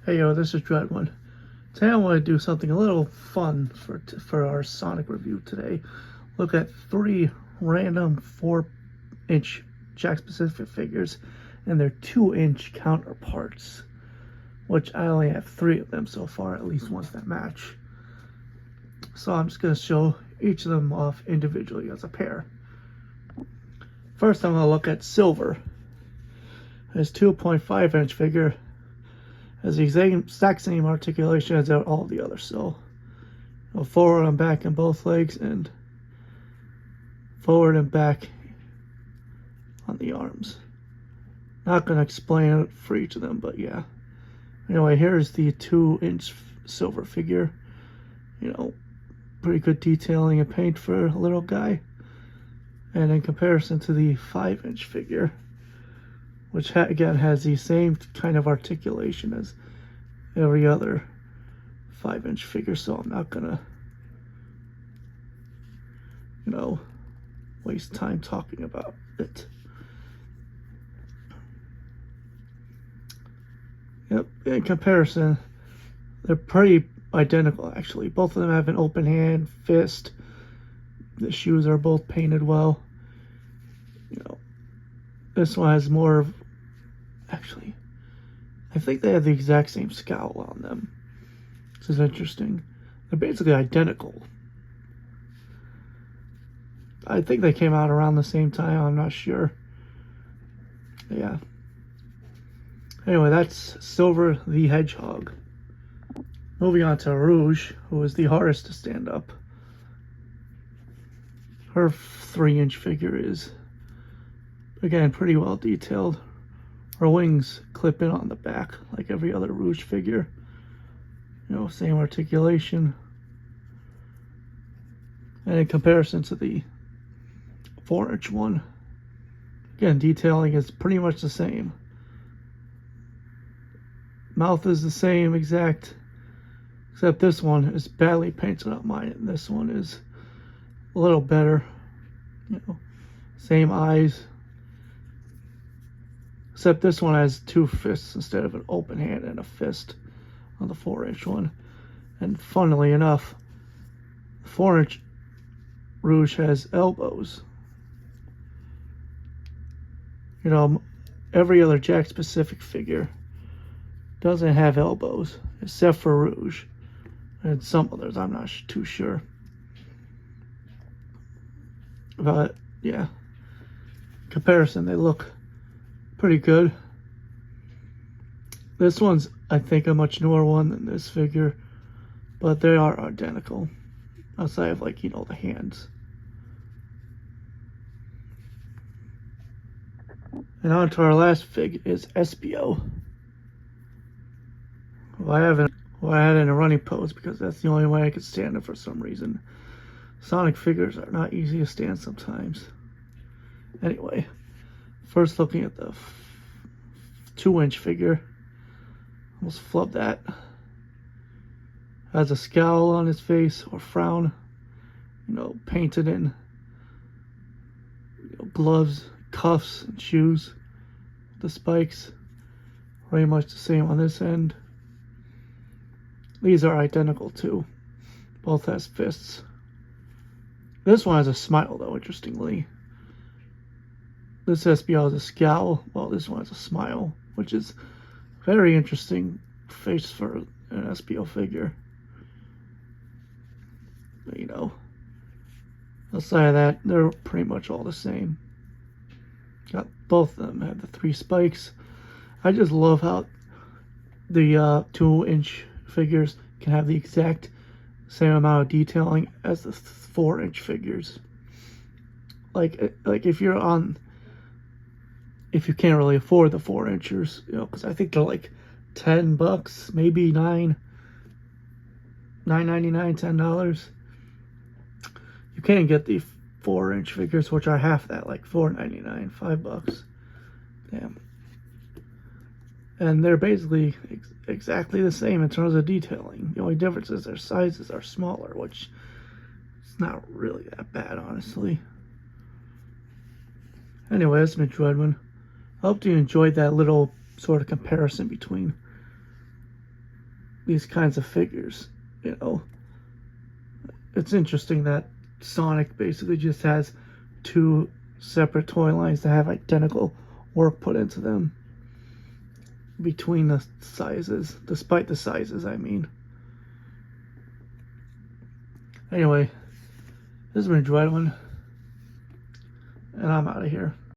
Hey yo, this is Dreadwood. Today I want to do something a little fun for our Sonic review today. Look at 3 random 4-inch Jakks Pacific figures and their 2-inch counterparts, which I only have 3 of them so far, at least ones that match. So I'm just going to show each of them off individually as a pair. First I'm going to look at Silver. His 2.5-inch figure has the exact same articulation as all the others. So forward and back in both legs, and forward and back on the arms. Not going to explain it for each of them, but yeah. Anyway, here's the 2-inch Silver figure. Pretty good detailing and paint for a little guy. And in comparison to the 5-inch figure, which again has the same kind of articulation as every other 5-inch figure, so I'm not gonna, waste time talking about it. Yep, in comparison, they're pretty identical actually. Both of them have an open hand, fist. The shoes are both painted well. This one has more of, actually, I think they have the exact same scowl on them. This is interesting. They're basically identical. I think they came out around the same time. I'm not sure. Yeah. Anyway, that's Silver the Hedgehog. Moving on to Rouge, who is the hardest to stand up. Her 3-inch figure is, again, pretty well detailed. Her wings clip in on the back like every other Rouge figure. Same articulation. And in comparison to the 4-inch one, again, detailing is pretty much the same. Mouth is the same exact, except this one is badly painted on mine, and this one is a little better. Same eyes. Except this one has 2 fists instead of an open hand and a fist on the 4-inch one. And funnily enough, the 4-inch Rouge has elbows. Every other Jakks Pacific figure doesn't have elbows, except for Rouge. And some others, I'm not too sure. But, yeah. In comparison, they look pretty good. This one's, I think, a much newer one than this figure, but they are identical outside of, the hands. And on to our last fig is Espio, who I had in a running pose because that's the only way I could stand it for some reason. Sonic figures are not easy to stand sometimes. Anyway, first looking at the 2-inch figure, almost flubbed that. Has a scowl on his face, or frown, painted in, gloves, cuffs, and shoes. The spikes, very much the same on this end. These are identical too. Both has fists. This one has a smile though, interestingly. This Espio has a scowl, while this one has a smile, which is very interesting face for an Espio figure. But, outside of that, they're pretty much all the same. Both of them have the 3 spikes. I just love how the 2-inch figures can have the exact same amount of detailing as the 4-inch figures. Like if you can't really afford the 4-inchers, because I think they're like $10, maybe $9.99, $10. You can't get the 4-inch figures, which are half that, like $4.99, $5. Damn. And they're basically exactly the same in terms of detailing. The only difference is their sizes are smaller, which is not really that bad, honestly. Anyway, that's been Dreadman. I hope you enjoyed that little sort of comparison between these kinds of figures, you know. It's interesting that Sonic basically just has two separate toy lines that have identical work put into them between the sizes, despite the sizes, I mean. Anyway, this has been Droidwin, and I'm out of here.